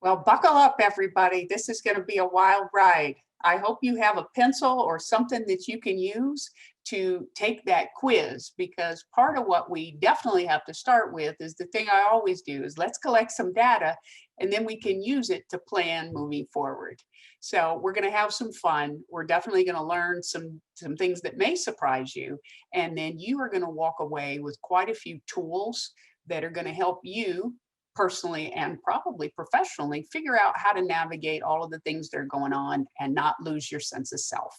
Well, buckle up, everybody. This is going to be a wild ride. I hope you have a pencil or something that you can use to take that quiz, because part of what we definitely have to start with is the thing I always do is let's collect some data and then we can use it to plan moving forward. So we're going to have some fun. We're definitely going to learn some things that may surprise you. And then you are going to walk away with quite a few tools that are going to help you personally and probably professionally figure out how to navigate all of the things that are going on and not lose your sense of self.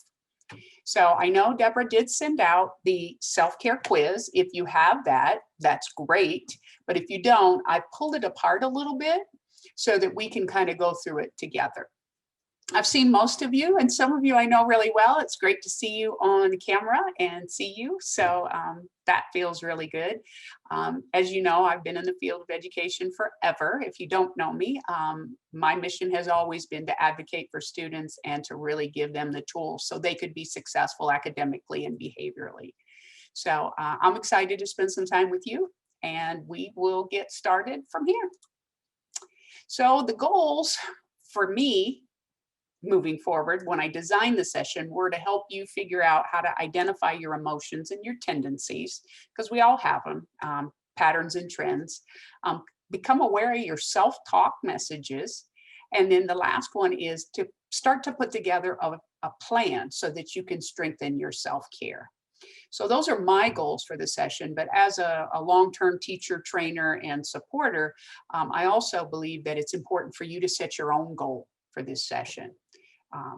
So I know Deborah did send out the self-care quiz. If you have that, that's great. But if you don't, I pulled it apart a little bit so that we can kind of go through it together. I've seen most of you, and some of you I know really well. It's great to see you on camera and see you. So that feels really good. As you know, I've been in the field of education forever. If you don't know me, my mission has always been to advocate for students and to really give them the tools so they could be successful academically and behaviorally. So I'm excited to spend some time with you, and we will get started from here. So the goals for me moving forward when I designed the session were to help you figure out how to identify your emotions and your tendencies, because we all have them, patterns and trends. Become aware of your self-talk messages. And then the last one is to start to put together a plan so that you can strengthen your self-care. So those are my goals for the session, but as a long-term teacher, trainer, and supporter, I also believe that it's important for you to set your own goal for this session.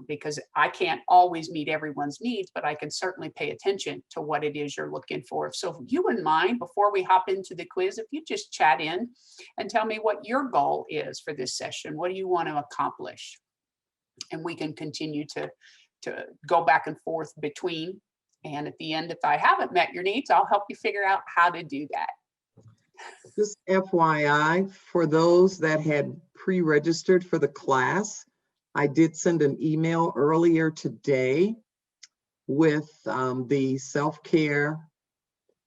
Because I can't always meet everyone's needs, but I can certainly pay attention to what it is you're looking for. So if you wouldn't mind, before we hop into the quiz, if you just chat in and tell me what your goal is for this session, what do you want to accomplish? And we can continue to go back and forth between. And at the end, if I haven't met your needs, I'll help you figure out how to do that. Just FYI, for those that had pre-registered for the class, I did send an email earlier today with the self-care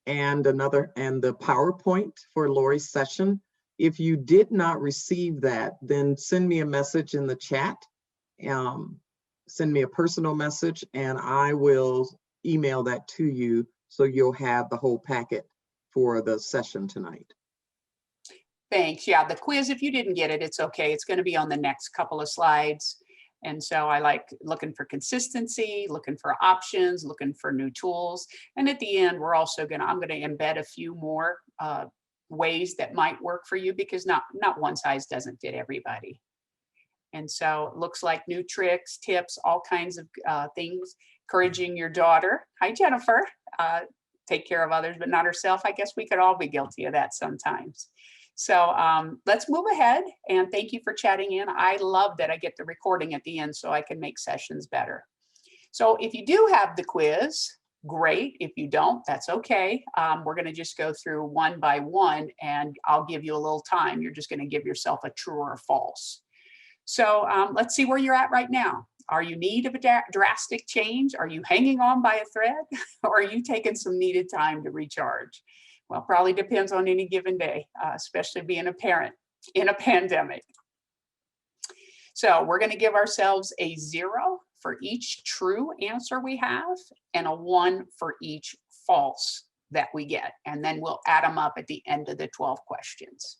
and the PowerPoint for Lori's session. If you did not receive that, then send me a message in the chat. Send me a personal message and I will email that to you so you'll have the whole packet for the session tonight. Thanks. Yeah, the quiz, if you didn't get it, it's okay. It's going to be on the next couple of slides. And so I like looking for consistency, looking for options, looking for new tools. And at the end, we're also I'm going to embed a few more ways that might work for you, because not one size doesn't fit everybody. And so it looks like new tricks, tips, all kinds of things. Encouraging your daughter. Hi, Jennifer. Take care of others, but not herself. I guess we could all be guilty of that sometimes. So let's move ahead, and thank you for chatting in. I love that I get the recording at the end so I can make sessions better. So if you do have the quiz, great. If you don't, that's okay. We're going to just go through one by one, and I'll give you a little time. You're just going to give yourself a true or a false. So let's see where you're at right now. Are you in need of a drastic change? Are you hanging on by a thread? Or are you taking some needed time to recharge? Well, probably depends on any given day, especially being a parent in a pandemic. So we're going to give ourselves a 0 for each true answer we have and a 1 for each false that we get. And then we'll add them up at the end of the 12 questions.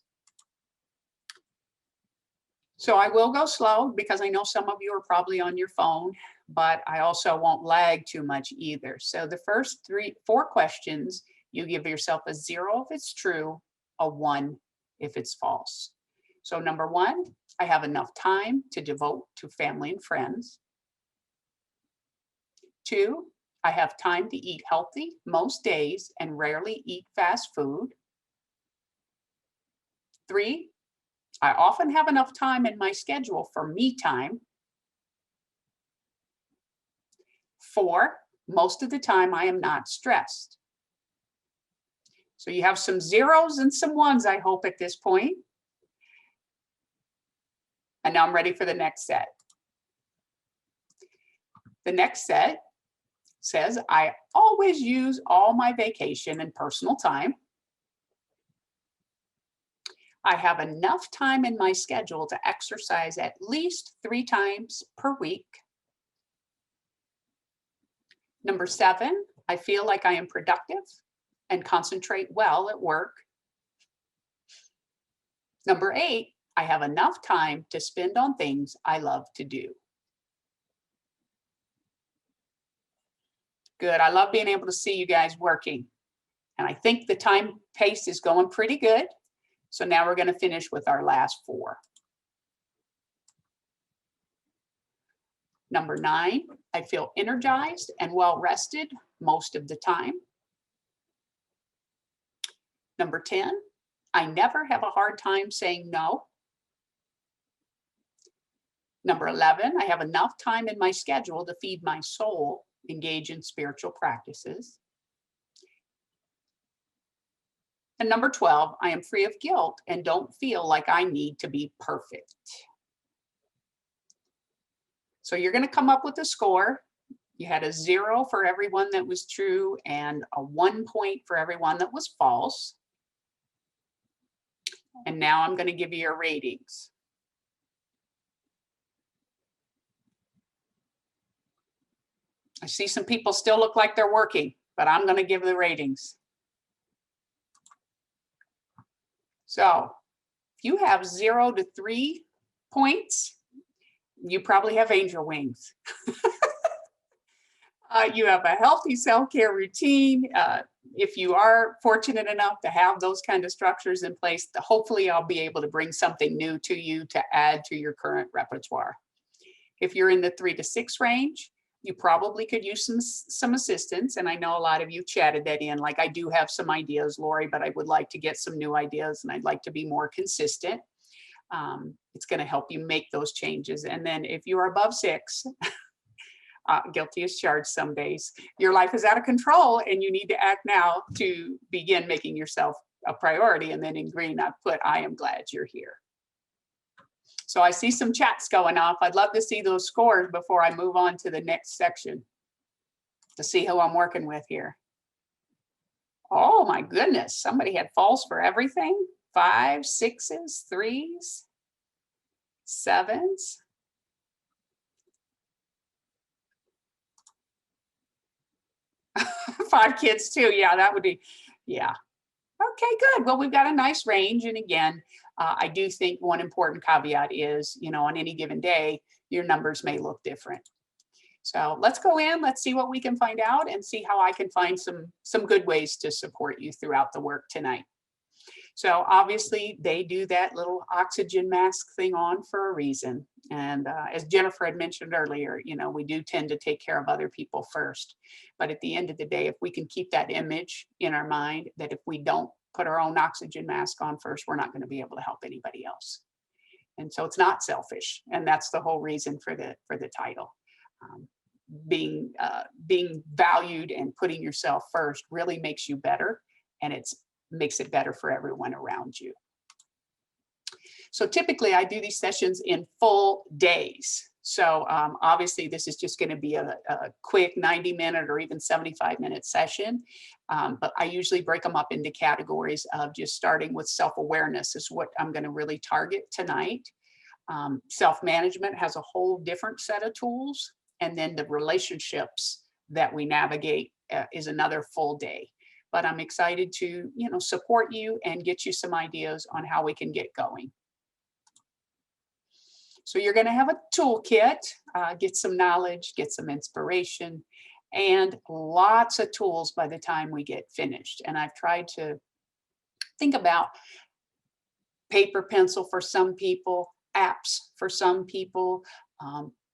So I will go slow because I know some of you are probably on your phone, but I also won't lag too much either. So the first 4 questions, you give yourself a 0 if it's true, a 1 if it's false. So number 1, I have enough time to devote to family and friends. 2, I have time to eat healthy most days and rarely eat fast food. 3, I often have enough time in my schedule for me time. 4, most of the time I am not stressed. So you have some 0s and some 1s, I hope, at this point. And now I'm ready for the next set. The next set says, I always use all my vacation and personal time. I have enough time in my schedule to exercise at least 3 times per week. Number 7, I feel like I am productive and concentrate well at work. Number 8, I have enough time to spend on things I love to do. Good. I love being able to see you guys working. And I think the time pace is going pretty good. So now we're going to finish with our last 4. Number 9, I feel energized and well rested most of the time. Number 10, I never have a hard time saying no. Number 11, I have enough time in my schedule to feed my soul, engage in spiritual practices. And number 12, I am free of guilt and don't feel like I need to be perfect. So you're going to come up with a score. You had a 0 for everyone that was true and a 1 point for everyone that was false. And now I'm going to give you your ratings. I see some people still look like they're working, but I'm going to give the ratings. So if you have 0 to 3 points, you probably have angel wings. You have a healthy self-care routine. If you are fortunate enough to have those kind of structures in place, hopefully I'll be able to bring something new to you to add to your current repertoire. If you're in the 3 to 6 range, you probably could use some assistance. And I know a lot of you chatted that in, like, I do have some ideas, Lori, but I would like to get some new ideas and I'd like to be more consistent. It's going to help you make those changes. And then if you're above 6, guilty as charged some days, your life is out of control and you need to act now to begin making yourself a priority. And then in green, I put, I am glad you're here. So I see some chats going off. I'd love to see those scores before I move on to the next section to see who I'm working with here. Oh my goodness, somebody had false for everything. 5s, 6s, 3s, 7s. Five kids too. Yeah, that would be, yeah. Okay, good. Well, we've got a nice range. And again, I do think one important caveat is, on any given day, your numbers may look different. So let's go in, let's see what we can find out and see how I can find some good ways to support you throughout the work tonight. So obviously they do that little oxygen mask thing on for a reason. And as Jennifer had mentioned earlier, we do tend to take care of other people first. But at the end of the day, if we can keep that image in our mind, that if we don't put our own oxygen mask on first, we're not going to be able to help anybody else. And so it's not selfish. And that's the whole reason for the title. Being valued and putting yourself first really makes you better, and makes it better for everyone around you. So typically I do these sessions in full days. So obviously this is just going to be a quick 90-minute or even 75-minute session. But I usually break them up into categories of just starting with self-awareness is what I'm going to really target tonight. Self-management has a whole different set of tools. And then the relationships that we navigate is another full day. But I'm excited to, support you and get you some ideas on how we can get going. So you're going to have a toolkit, get some knowledge, get some inspiration, and lots of tools by the time we get finished. And I've tried to think about paper, pencil for some people, apps for some people,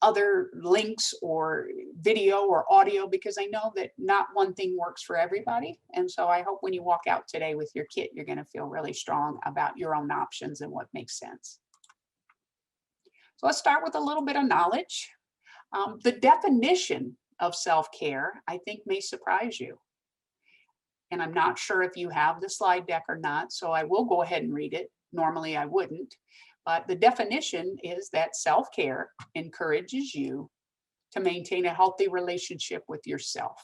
other links or video or audio, because I know that not one thing works for everybody. And so I hope when you walk out today with your kit, you're going to feel really strong about your own options and what makes sense. So let's start with a little bit of knowledge. The definition of self-care, I think, may surprise you. And I'm not sure if you have the slide deck or not, so I will go ahead and read it. Normally I wouldn't. But the definition is that self-care encourages you to maintain a healthy relationship with yourself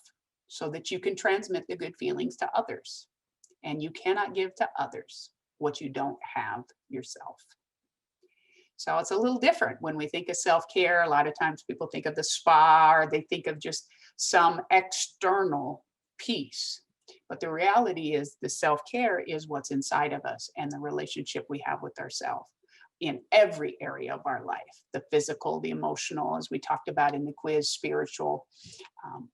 so that you can transmit the good feelings to others. And you cannot give to others what you don't have yourself. So it's a little different when we think of self-care. A lot of times people think of the spa, or they think of just some external piece. But the reality is the self-care is what's inside of us and the relationship we have with ourselves in every area of our life, the physical, the emotional, as we talked about in the quiz, spiritual,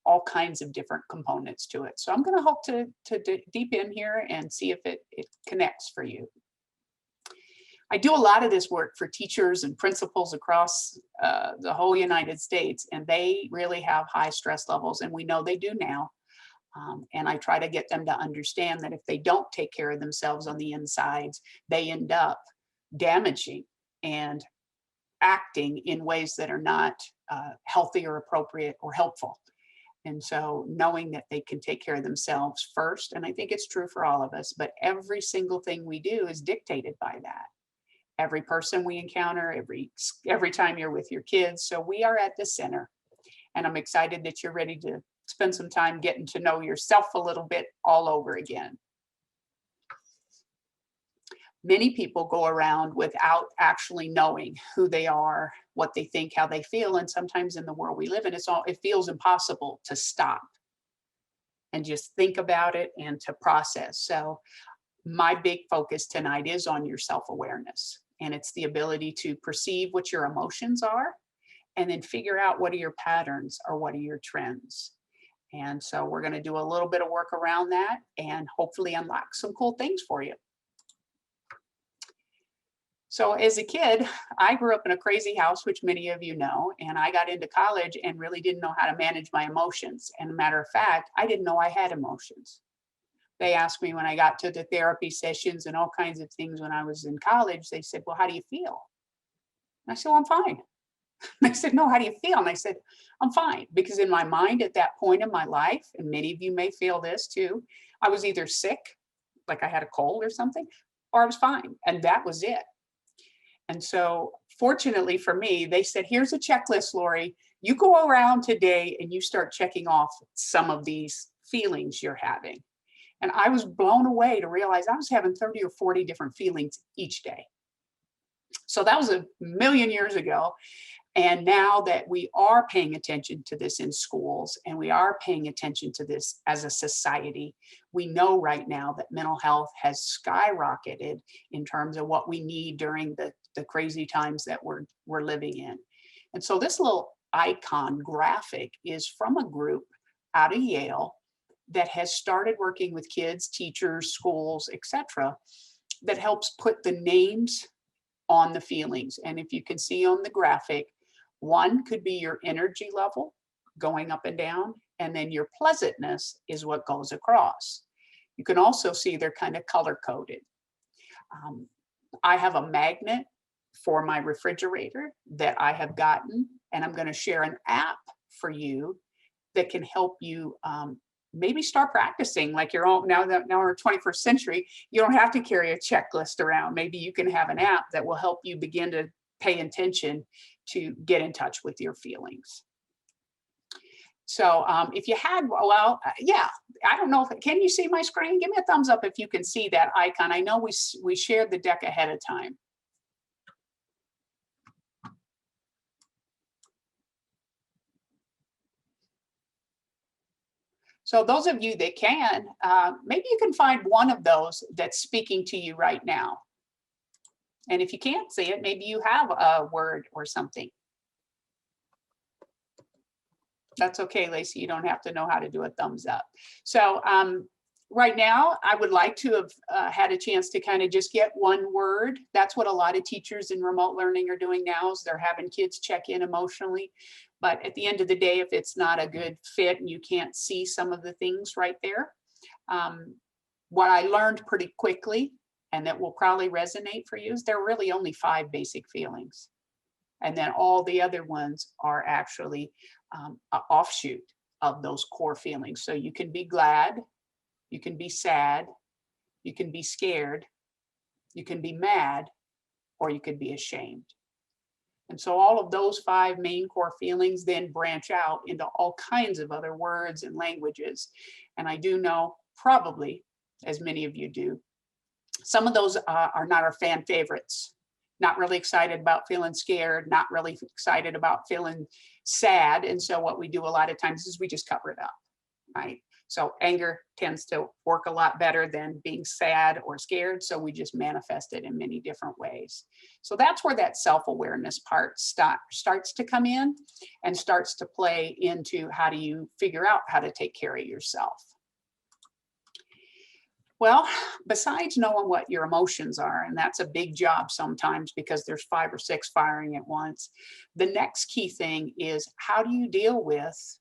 all kinds of different components to it. So I'm going to hope to deep in here and see if it connects for you. I do a lot of this work for teachers and principals across the whole United States, and they really have high stress levels, and we know they do now. And I try to get them to understand that if they don't take care of themselves on the insides, they end up damaging and acting in ways that are not healthy or appropriate or helpful. And so knowing that they can take care of themselves first, and I think it's true for all of us, but every single thing we do is dictated by that. Every person we encounter, every time you're with your kids. So we are at the center. And I'm excited that you're ready to spend some time getting to know yourself a little bit all over again. Many people go around without actually knowing who they are, what they think, how they feel. And sometimes in the world we live in, it feels impossible to stop and just think about it and to process. So my big focus tonight is on your self-awareness. And it's the ability to perceive what your emotions are and then figure out what are your patterns or what are your trends. And so we're going to do a little bit of work around that and hopefully unlock some cool things for you. So as a kid, I grew up in a crazy house, which many of you know, and I got into college and really didn't know how to manage my emotions. And a matter of fact, I didn't know I had emotions. They asked me when I got to the therapy sessions and all kinds of things when I was in college, they said, well, how do you feel? And I said, well, I'm fine. They said, no, how do you feel? And I said, I'm fine. Because in my mind at that point in my life, and many of you may feel this too, I was either sick, like I had a cold or something, or I was fine. And that was it. And so fortunately for me, they said, here's a checklist, Lori. You go around today and you start checking off some of these feelings you're having. And I was blown away to realize I was having 30 or 40 different feelings each day. So that was a million years ago. And now that we are paying attention to this in schools and we are paying attention to this as a society, we know right now that mental health has skyrocketed in terms of what we need during the crazy times that we're living in. And so this little icon graphic is from a group out of Yale that has started working with kids, teachers, schools, etc., that helps put the names on the feelings. And if you can see on the graphic, one could be your energy level going up and down, and then your pleasantness is what goes across. You can also see they're kind of color coded. I have a magnet for my refrigerator that I have gotten, and I'm going to share an app for you that can help you maybe start practicing like your own. Now we're 21st century, you don't have to carry a checklist around. Maybe you can have an app that will help you begin to pay attention to get in touch with your feelings. So if you had, well, yeah, I don't know, can you see my screen? Give me a thumbs up if you can see that icon. I know we shared the deck ahead of time. So those of you that can, maybe you can find one of those that's speaking to you right now. And if you can't see it, maybe you have a word or something. That's okay, Lacey, you don't have to know how to do a thumbs up. So right now, I would like to have had a chance to kind of just get one word. That's what a lot of teachers in remote learning are doing now, is they're having kids check in emotionally. But at the end of the day, if it's not a good fit and you can't see some of the things right there, what I learned pretty quickly, and that will probably resonate for you, is there are really only 5 basic feelings. And then all the other ones are actually an offshoot of those core feelings. So you can be glad, you can be sad, you can be scared, you can be mad, or you could be ashamed. And so all of those 5 main core feelings then branch out into all kinds of other words and languages. And I do know, probably, as many of you do, Some of those are not our fan favorites. Not really excited about feeling scared, not really excited about feeling sad. And so what we do a lot of times is we just cover it up, right? So anger tends to work a lot better than being sad or scared. So we just manifest it in many different ways. So that's where that self-awareness part starts to come in and starts to play into how do you figure out how to take care of yourself. Well, besides knowing what your emotions are, and that's a big job sometimes because there's 5 or 6 firing at once, the next key thing is how do you deal with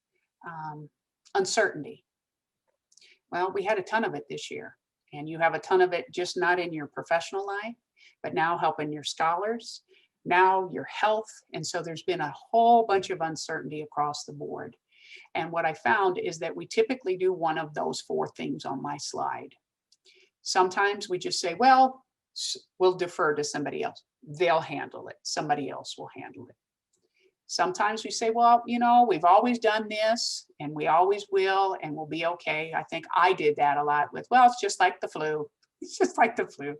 uncertainty? Well, we had a ton of it this year, and you have a ton of it just not in your professional life, but now helping your scholars, now your health. And so there's been a whole bunch of uncertainty across the board. And what I found is that we typically do one of those 4 things on my slide. Sometimes we just say, well, we'll defer to somebody else. They'll handle it. Somebody else will handle it. Sometimes we say, well, you know, we've always done this and we always will, and we'll be okay. I think I did that a lot with, well, it's just like the flu. It's just like the flu.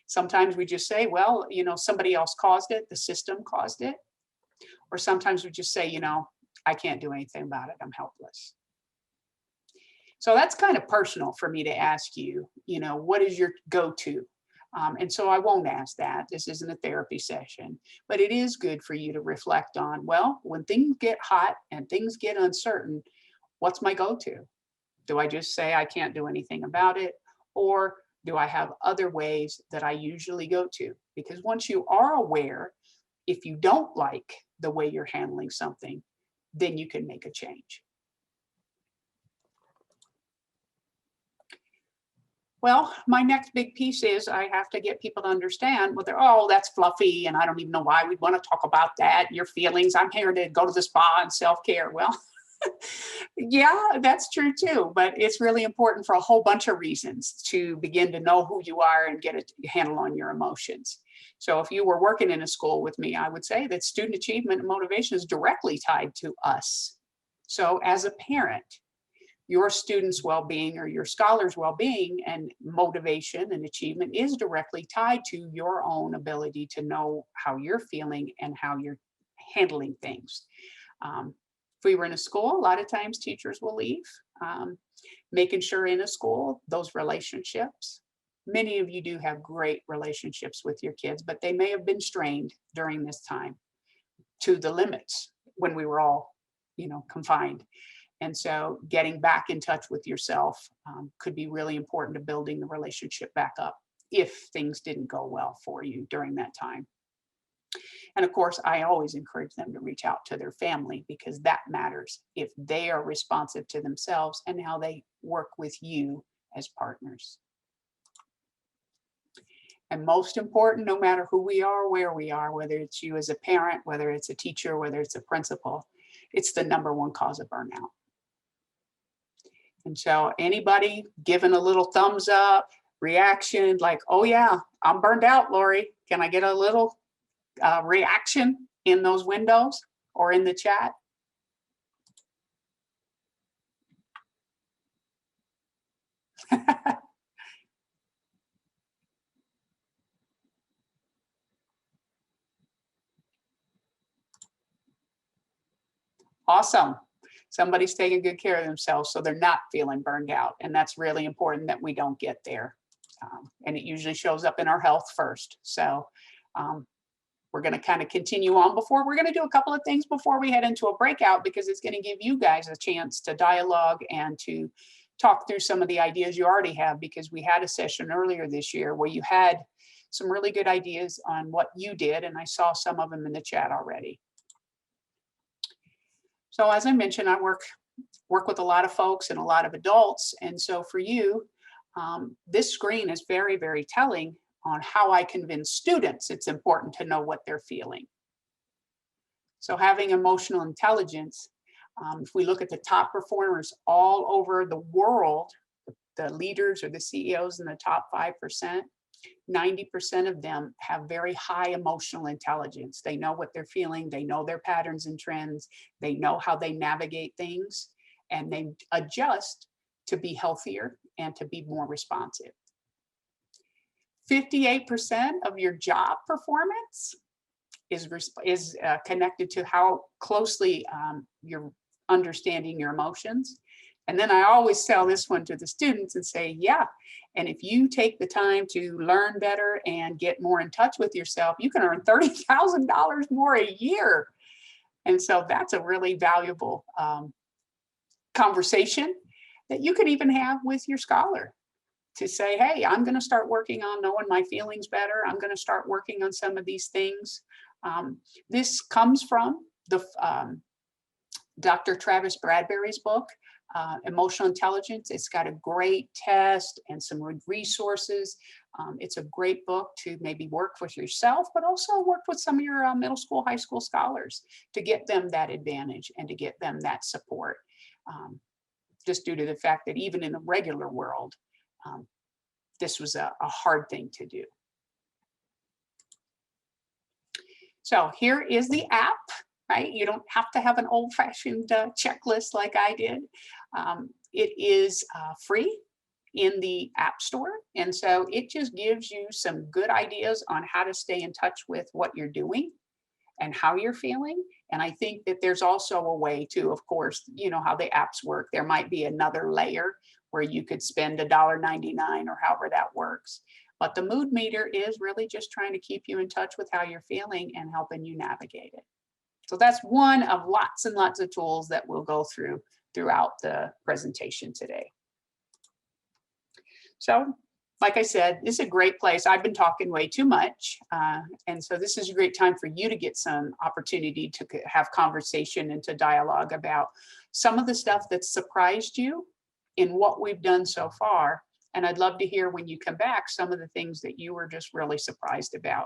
Sometimes we just say, well, you know, somebody else caused it. The system caused it. Or sometimes we just say, you know, I can't do anything about it. I'm helpless. So that's kind of personal for me to ask you, you know, what is your go-to? And so I won't ask that. This isn't a therapy session, but it is good for you to reflect on, well, when things get hot and things get uncertain, what's my go-to? Do I just say I can't do anything about it? Or do I have other ways that I usually go to? Because once you are aware, if you don't like the way you're handling something, then you can make a change. Well, my next big piece is I have to get people to understand, well, they're, oh, that's fluffy, and I don't even know why we'd want to talk about that, your feelings. I'm here to go to the spa and self-care. Well, yeah, that's true too, but it's really important for a whole bunch of reasons to begin to know who you are and get a handle on your emotions. So if you were working in a school with me, I would say that student achievement and motivation is directly tied to us. So as a parent, your students' well-being or your scholars' well-being and motivation and achievement is directly tied to your own ability to know how you're feeling and how you're handling things. If we were in a school, a lot of times teachers will leave, making sure in a school, those relationships. Many of you do have great relationships with your kids, but they may have been strained during this time to the limits when we were all, you know, confined. And so getting back in touch with yourself could be really important to building the relationship back up if things didn't go well for you during that time. And of course, I always encourage them to reach out to their family because that matters if they are responsive to themselves and how they work with you as partners. And most important, no matter who we are, where we are, whether it's you as a parent, whether it's a teacher, whether it's a principal, it's the #1 cause of burnout. And so anybody giving a little thumbs up, reaction, like, oh yeah, I'm burned out, Lori. Can I get a little reaction in those windows or in the chat? Awesome. Somebody's taking good care of themselves, so they're not feeling burned out. And that's really important that we don't get there. And it usually shows up in our health first. So we're going to kind of continue on before we're going to do a couple of things before we head into a breakout, because it's going to give you guys a chance to dialogue and to talk through some of the ideas you already have, because we had a session earlier this year where you had some really good ideas on what you did. And I saw some of them in the chat already. So as I mentioned, I work with a lot of folks and a lot of adults. And so for you, this screen is very, very telling on how I convince students it's important to know what they're feeling. So having emotional intelligence, if we look at the top performers all over the world, the leaders or the CEOs in the top 5%, 90% of them have very high emotional intelligence. They know what they're feeling. They know their patterns and trends. They know how they navigate things, and they adjust to be healthier and to be more responsive. 58% of your job performance is connected to how closely you're understanding your emotions. And then I always tell this one to the students and say, yeah, and if you take the time to learn better and get more in touch with yourself, you can earn $30,000 more a year. And so that's a really valuable conversation that you could even have with your scholar to say, hey, I'm going to start working on knowing my feelings better. I'm going to start working on some of these things. This comes from the Dr. Travis Bradbury's book, Emotional Intelligence. It's got a great test and some resources. It's a great book to maybe work with yourself, but also work with some of your middle school, high school scholars to get them that advantage and to get them that support. Just due to the fact that even in the regular world, this was a hard thing to do. So here is the app, right? You don't have to have an old-fashioned checklist like I did. It is free in the App Store. And so it just gives you some good ideas on how to stay in touch with what you're doing and how you're feeling. And I think that there's also a way to, of course, you know how the apps work. There might be another layer where you could spend $1.99 or however that works. But the mood meter is really just trying to keep you in touch with how you're feeling and helping you navigate it. So that's one of lots and lots of tools that we'll go through throughout the presentation today. So, like I said, this is a great place. I've been talking way too much. And so this is a great time for you to get some opportunity to have conversation and to dialogue about some of the stuff that surprised you in what we've done so far. And I'd love to hear when you come back some of the things that you were just really surprised about.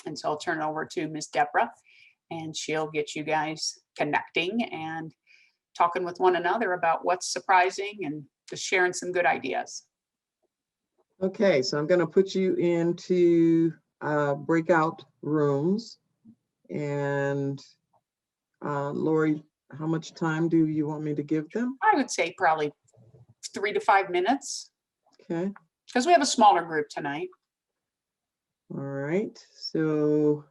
And so I'll turn it over to Ms. Deborah, and she'll get you guys connecting and talking with one another about what's surprising and just sharing some good ideas. Okay, so I'm going to put you into breakout rooms. And Lori, how much time do you want me to give them? I would say probably 3 to 5 minutes. Okay. Because we have a smaller group tonight. All right. So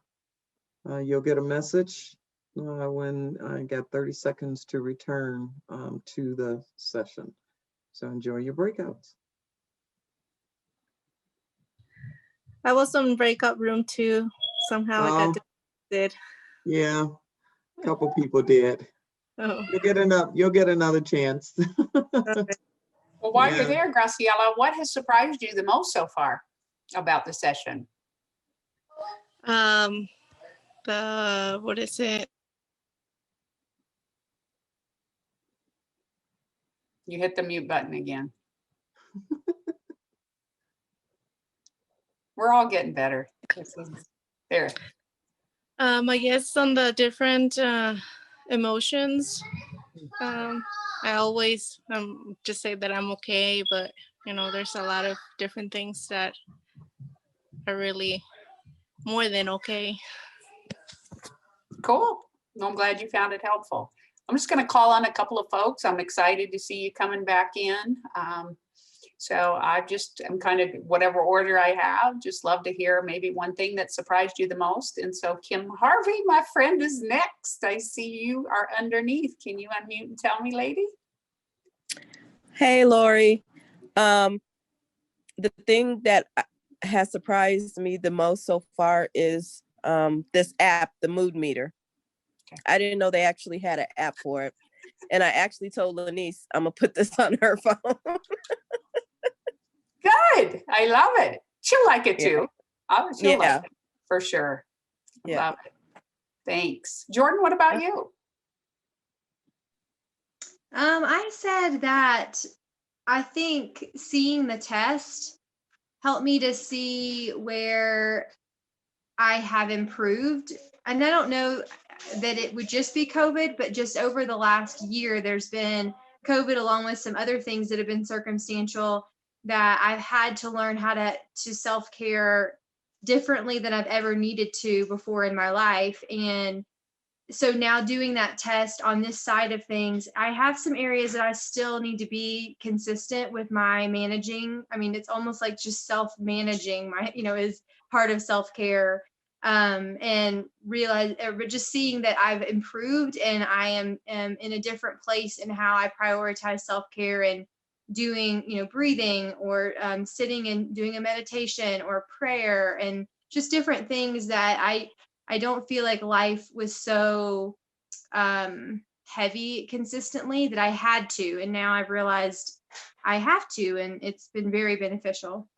you'll get a message when I got 30 seconds to return to the session. So enjoy your breakouts. I was on breakout room too. Somehow I got disconnected. Yeah, a couple people did. Oh. You'll get another chance. Okay. Well, while you're there, Graciela, what has surprised you the most so far about the session? What is it? You hit the mute button again. We're all getting better. There. I guess on the different emotions. I always just say that I'm okay, but you know, there's a lot of different things that are really more than okay. Cool. Well, I'm glad you found it helpful. I'm just going to call on a couple of folks. I'm excited to see you coming back in. So I'm kind of whatever order I have, just love to hear maybe one thing that surprised you the most. And so Kim Harvey, my friend, is next. I see you are underneath. Can you unmute and tell me, lady? Hey, Lori. The thing that has surprised me the most so far is this app, the mood meter. Okay. I didn't know they actually had an app for it. And I actually told Lanice, I'm going to put this on her phone. Good. I love it. She'll like it too. She'll like it for sure. Love it. Thanks. Jordan, what about you? I said that I think seeing the test helped me to see where I have improved. And I don't know that it would just be COVID, but just over the last year, there's been COVID along with some other things that have been circumstantial that I've had to learn how to self-care differently than I've ever needed to before in my life. And so now doing that test on this side of things, I have some areas that I still need to be consistent with my managing. I mean, it's almost like just self-managing my, is part of self-care. And realize, just seeing that I've improved and I am in a different place in how I prioritize self-care and doing, breathing or sitting and doing a meditation or prayer and just different things that I don't feel like life was so heavy consistently that I had to. And now I've realized I have to, and it's been very beneficial.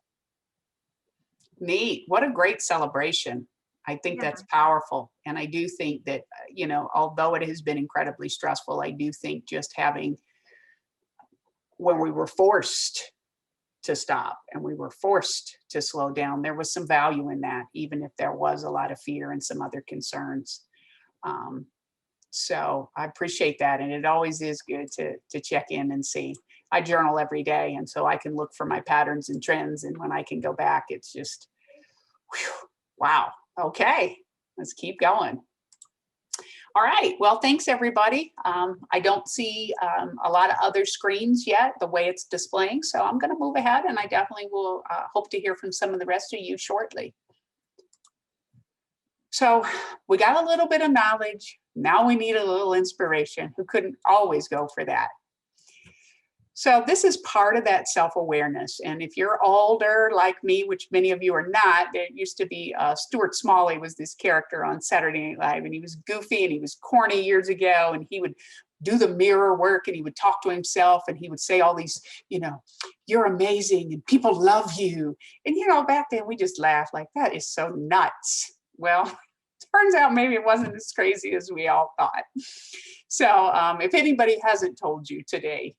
Neat. What a great celebration. I think Yeah. that's powerful. And I do think that, although it has been incredibly stressful, I do think just having, when we were forced to stop and we were forced to slow down, there was some value in that, even if there was a lot of fear and some other concerns. So I appreciate that. And it always is good to check in and see. I journal every day, and so I can look for my patterns and trends. And when I can go back, it's just, whew, wow. Okay, let's keep going. All right, well, thanks everybody. I don't see a lot of other screens yet, the way it's displaying. So I'm gonna move ahead, and I definitely will hope to hear from some of the rest of you shortly. So we got a little bit of knowledge. Now we need a little inspiration. Who couldn't always go for that? So this is part of that self-awareness. And if you're older like me, which many of you are not, there used to be Stuart Smalley was this character on Saturday Night Live, and he was goofy and he was corny years ago, and he would do the mirror work and he would talk to himself and he would say all these, you're amazing and people love you. And, back then we just laughed like, that is so nuts. Well, turns out maybe it wasn't as crazy as we all thought. So if anybody hasn't told you today,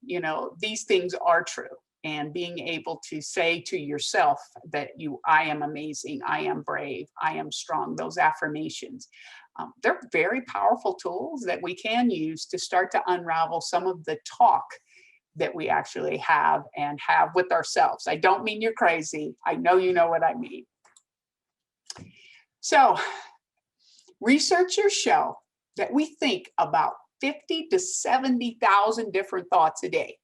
these things are true. And being able to say to yourself that I am amazing, I am brave, I am strong, those affirmations, they're very powerful tools that we can use to start to unravel some of the talk that we actually have with ourselves. I don't mean you're crazy. I know you know what I mean. So researchers show that we think about 50 to 70,000 different thoughts a day,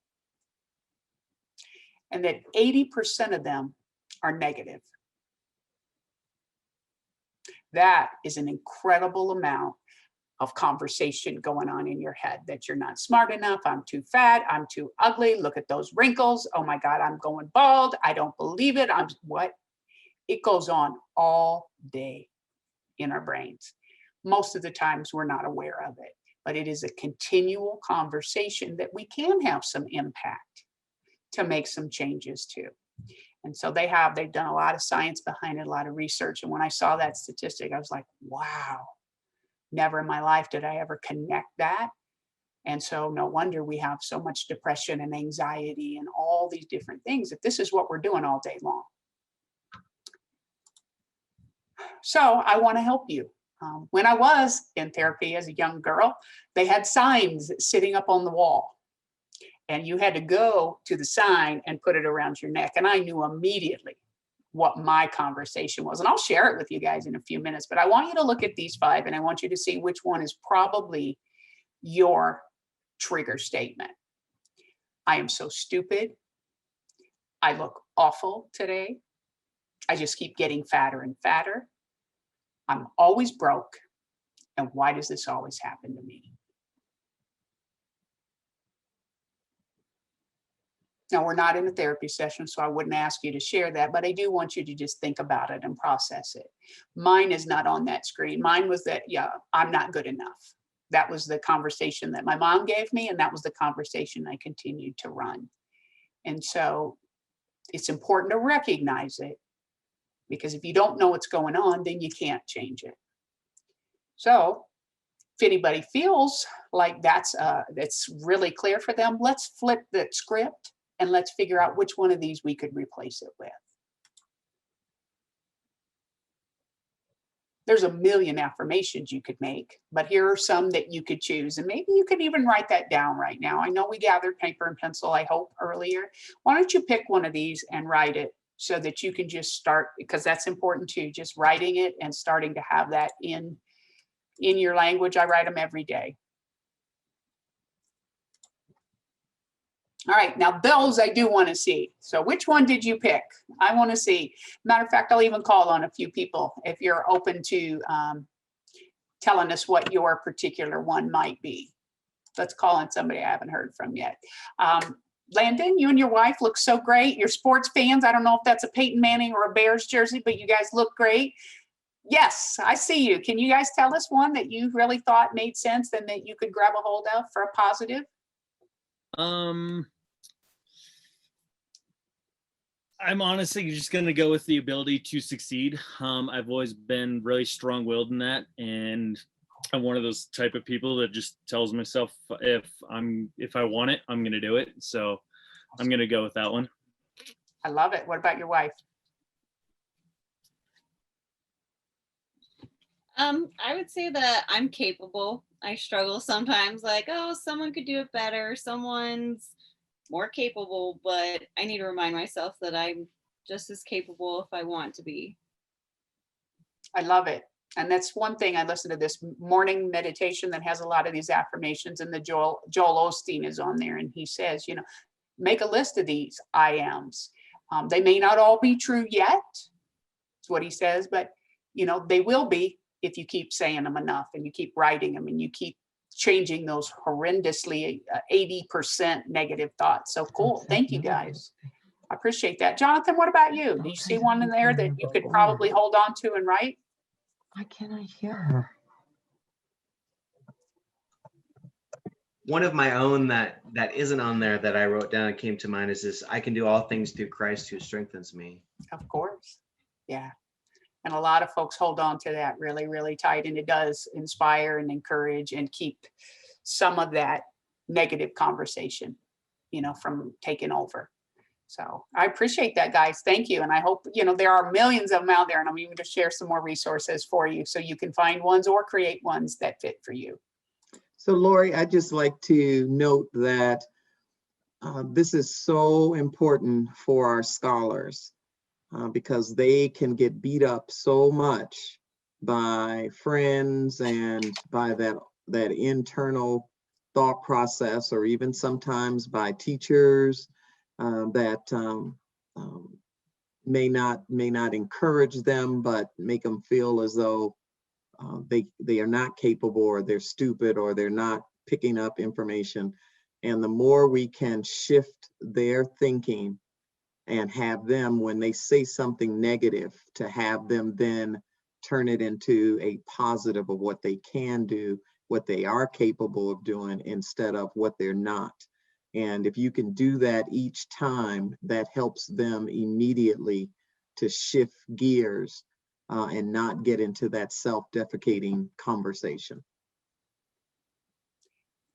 and that 80% of them are negative. That is an incredible amount of conversation going on in your head, that you're not smart enough, I'm too fat, I'm too ugly, look at those wrinkles, oh my God, I'm going bald, I don't believe it, what? It goes on all day in our brains. Most of the times we're not aware of it, but it is a continual conversation that we can have some impact to make some changes to. And so they've done a lot of science behind it, a lot of research. And when I saw that statistic, I was like, wow, never in my life did I ever connect that. And so no wonder we have so much depression and anxiety and all these different things, if this is what we're doing all day long. So I want to help you. When I was in therapy as a young girl, they had signs sitting up on the wall, and you had to go to the sign and put it around your neck. And I knew immediately what my conversation was. And I'll share it with you guys in a few minutes, but I want you to look at these 5 and I want you to see which one is probably your trigger statement. I am so stupid. I look awful today. I just keep getting fatter and fatter. I'm always broke. And why does this always happen to me? Now, we're not in a therapy session, so I wouldn't ask you to share that, but I do want you to just think about it and process it. Mine is not on that screen. Mine was that, I'm not good enough. That was the conversation that my mom gave me, and that was the conversation I continued to run. And so it's important to recognize it, because if you don't know what's going on, then you can't change it. So if anybody feels like that's really clear for them, let's flip that script and let's figure out which one of these we could replace it with. There's a million affirmations you could make, but here are some that you could choose. And maybe you could even write that down right now. I know we gathered paper and pencil, I hope, earlier. Why don't you pick one of these and write it so that you can just start, because that's important too, just writing it and starting to have that in in your language. I write them every day. All right, now those I do want to see. So which one did you pick? I want to see. Matter of fact, I'll even call on a few people if you're open to telling us what your particular one might be. Let's call on somebody I haven't heard from yet. Landon, you and your wife look so great. You're sports fans. I don't know if that's a Peyton Manning or a Bears jersey, but you guys look great. Yes, I see you. Can you guys tell us one that you really thought made sense and that you could grab a hold of for a positive? I'm honestly just going to go with the ability to succeed. I've always been really strong-willed in that, and I'm one of those type of people that just tells myself if I want it, I'm going to do it. So I'm going to go with that one. I love it. What about your wife? I would say that I'm capable. I struggle sometimes, like, oh, someone could do it better. Someone's more capable, but I need to remind myself that I'm just as capable if I want to be. I love it. And that's one thing. I listen to this morning meditation that has a lot of these affirmations, and the Joel Osteen is on there, and he says, you know, make a list of these I ams. They may not all be true yet, is what he says, but you know, they will be if you keep saying them enough and you keep writing them and you keep changing those horrendously 80% negative thoughts. So cool. Thank you guys. I appreciate that. Jonathan, what about you? Do you see one in there that you could probably hold on to and write? Why can't I hear her? One of my own that isn't on there that I wrote down and came to mind is this: I can do all things through Christ who strengthens me. Of course. Yeah. And a lot of folks hold on to that really, really tight. And it does inspire and encourage and keep some of that negative conversation, you know, from taking over. So I appreciate that, guys. Thank you. And I hope, you know, there are millions of them out there, and I'm even to share some more resources for you so you can find ones or create ones that fit for you. So Lori, I'd just like to note that this is so important for our scholars. Because they can get beat up so much by friends and by that internal thought process, or even sometimes by teachers that may not encourage them, but make them feel as though they are not capable, or they're stupid, or they're not picking up information. And the more we can shift their thinking and have them, when they say something negative, to have them then turn it into a positive of what they can do, what they are capable of doing, instead of what they're not. And if you can do that each time, that helps them immediately to shift gears and not get into that self-deprecating conversation.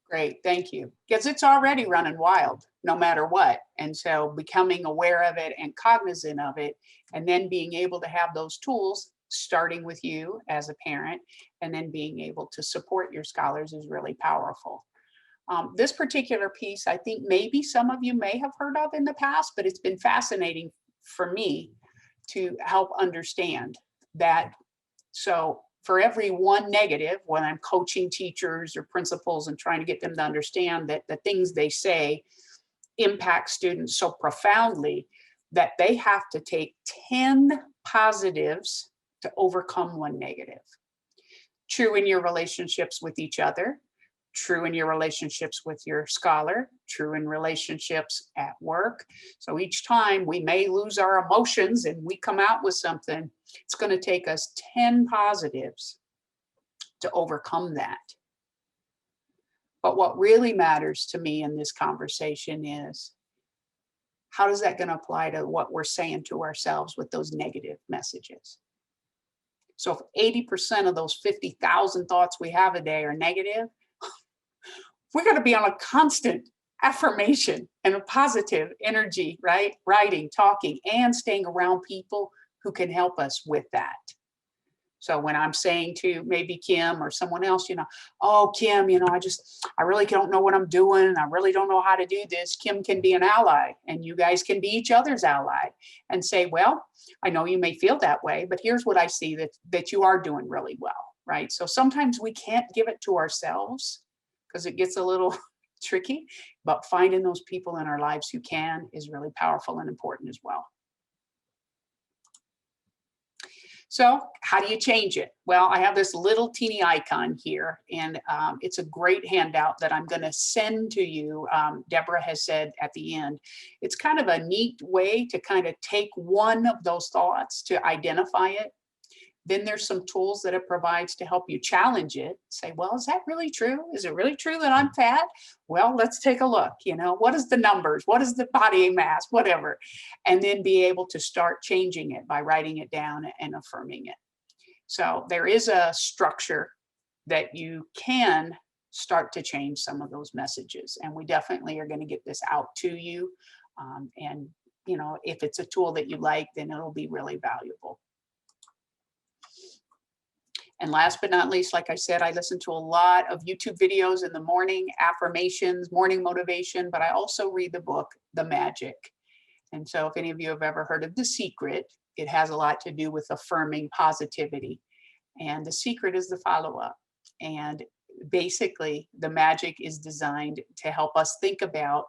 Great, thank you. Because it's already running wild, no matter what. And so becoming aware of it and cognizant of it, and then being able to have those tools, starting with you as a parent, and then being able to support your scholars is really powerful. This particular piece, I think maybe some of you may have heard of in the past, but it's been fascinating for me to help understand that. So for every one negative, when I'm coaching teachers or principals and trying to get them to understand that the things they say impact students so profoundly that they have to take 10 positives to overcome one negative. True in your relationships with each other, true in your relationships with your scholar, true in relationships at work. So each time we may lose our emotions and we come out with something, it's going to take us 10 positives to overcome that. But what really matters to me in this conversation is, how is that going to apply to what we're saying to ourselves with those negative messages? So if 80% of those 50,000 thoughts we have a day are negative, we're going to be on a constant affirmation and a positive energy, right? Writing, talking, and staying around people who can help us with that. So when I'm saying to maybe Kim or someone else, you know, oh, Kim, you know, I really don't know what I'm doing. I really don't know how to do this. Kim can be an ally, and you guys can be each other's ally and say, well, I know you may feel that way, but here's what I see that you are doing really well. right? So sometimes we can't give it to ourselves because it gets a little tricky, but finding those people in our lives who can is really powerful and important as well. So how do you change it? Well, I have this little teeny icon here, and it's a great handout that I'm going to send to you. Deborah has said at the end, it's kind of a neat way to kind of take one of those thoughts to identify it. Then there's some tools that it provides to help you challenge it. Say, well, is that really true? Is it really true that I'm fat? Well, let's take a look. You know, what is the numbers? What is the body mass? Whatever. And then be able to start changing it by writing it down and affirming it. So there is a structure that you can start to change some of those messages. And we definitely are going to get this out to you. And, you know, if it's a tool that you like, then it'll be really valuable. And last but not least, like I said, I listen to a lot of YouTube videos in the morning, affirmations, morning motivation, but I also read the book, The Magic. And so if any of you have ever heard of The Secret, it has a lot to do with affirming positivity. And the secret is the follow-up. And basically, the magic is designed to help us think about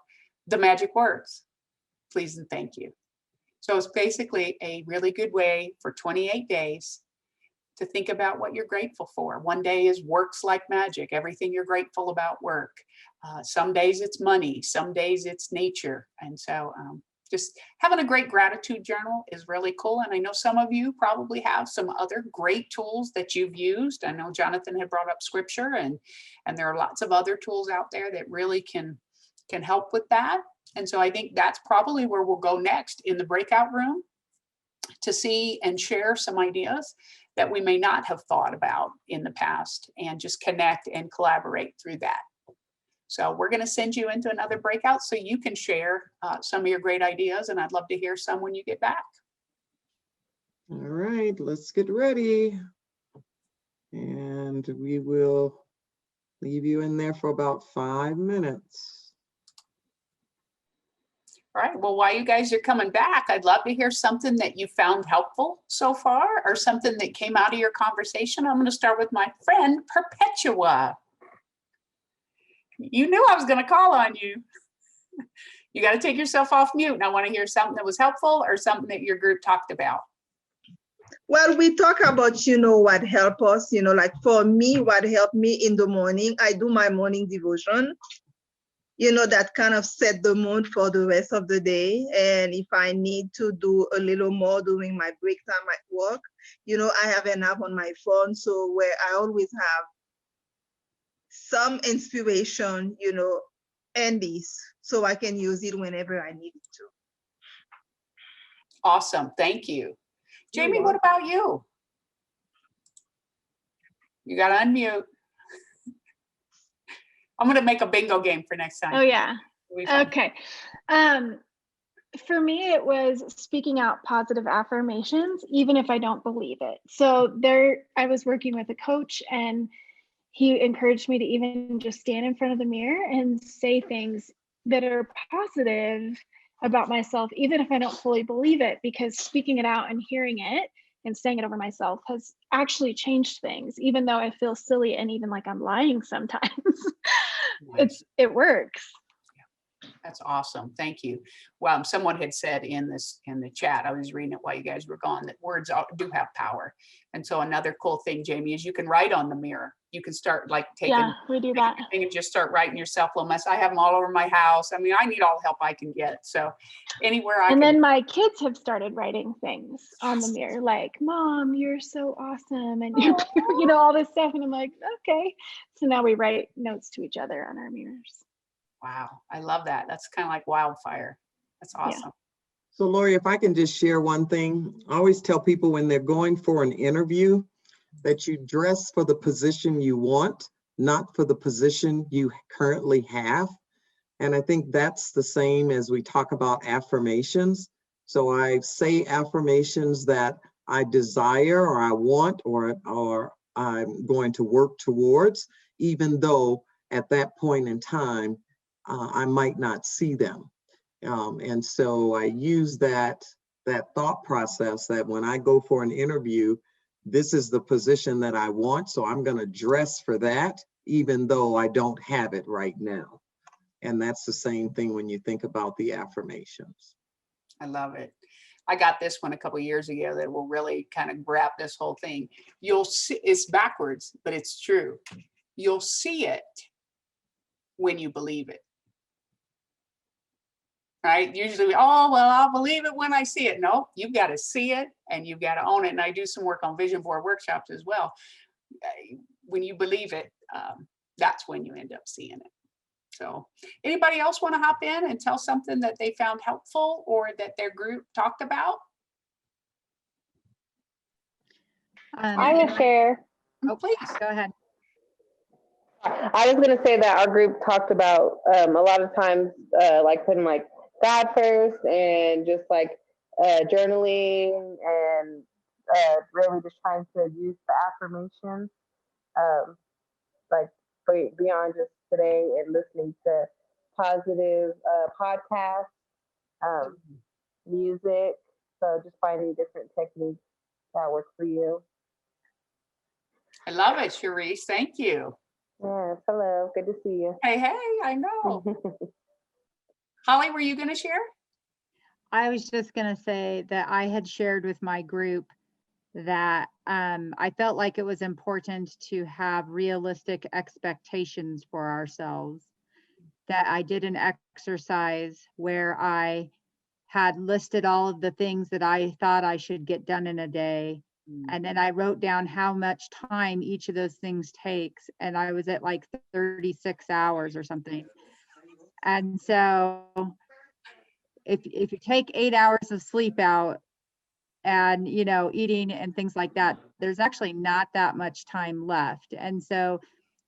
the magic words, please and thank you. So it's basically a really good way for 28 days to think about what you're grateful for. One day is works like magic, everything you're grateful about work. Some days it's money, some days it's nature. And so just having a great gratitude journal is really cool. And I know some of you probably have some other great tools that you've used. I know Jonathan had brought up scripture, and there are lots of other tools out there that really can help with that. And so I think that's probably where we'll go next in the breakout room, to see and share some ideas that we may not have thought about in the past, and just connect and collaborate through that. So we're going to send you into another breakout so you can share some of your great ideas, and I'd love to hear some when you get back. All right, let's get ready. And we will leave you in there for about 5 minutes. All right, well, while you guys are coming back, I'd love to hear something that you found helpful so far, or something that came out of your conversation. I'm going to start with my friend Perpetua. You knew I was going to call on you. You got to take yourself off mute. And I want to hear something that was helpful or something that your group talked about. Well, we talk about, what helped us, like for me, what helped me in the morning, I do my morning devotion. That kind of set the mood for the rest of the day. And if I need to do a little more during my break time at work, I have an app on my phone, so where I always have some inspiration, handy, so I can use it whenever I need it to. Awesome, thank you. Jamie, what about you? You got to unmute. I'm going to make a bingo game for next time. Oh, yeah. Okay. For me, it was speaking out positive affirmations, even if I don't believe it. So I was working with a coach, and he encouraged me to even just stand in front of the mirror and say things that are positive about myself, even if I don't fully believe it, because speaking it out and hearing it and saying it over myself has actually changed things, even though I feel silly and even like I'm lying sometimes. Nice. It works. That's awesome. Thank you. Well, someone had said in the chat, I was reading it while you guys were gone, that words do have power. And so another cool thing, Jamie, is you can write on the mirror. You can start like taking we do that and just start writing yourself little mess. I have them all over my house. I mean, I need all the help I can get. So anywhere I can. And then my kids have started writing things on the mirror, like, Mom, you're so awesome. And you're, all this stuff. And I'm like, okay. So now we write notes to each other on our mirrors. Wow, I love that. That's kind of like wildfire. That's awesome. Yeah. So Lori, if I can just share one thing, I always tell people when they're going for an interview that you dress for the position you want, not for the position you currently have. And I think that's the same as we talk about affirmations. So I say affirmations that I desire or I want or I'm going to work towards, even though at that point in time, I might not see them. And so I use that thought process that when I go for an interview, this is the position that I want, so I'm going to dress for that, even though I don't have it right now. And that's the same thing when you think about the affirmations. I love it. I got this one a couple years ago that will really kind of grab this whole thing. You'll see, it's backwards, but it's true. You'll see it when you believe it. Right? Usually, oh, well, I'll believe it when I see it. No, you've got to see it and you've got to own it. And I do some work on vision board workshops as well. When you believe it, that's when you end up seeing it. So anybody else want to hop in and tell something that they found helpful or that their group talked about? I will share. Oh, please. Go ahead. I was going to say that our group talked about a lot of times like putting like God first and just like journaling and really just trying to use the affirmations like beyond just today and listening to positive podcasts, music. So just finding different techniques that work for you. I love it, Cherise. Thank you. Yes, hello. Good to see you. Hey, I know. Holly, were you going to share? I was just going to say that I had shared with my group that I felt like it was important to have realistic expectations for ourselves. That I did an exercise where I had listed all of the things that I thought I should get done in a day. And then I wrote down how much time each of those things takes. And I was at like 36 hours or something. And so if you take 8 hours of sleep out and, you know, eating and things like that, there's actually not that much time left. And so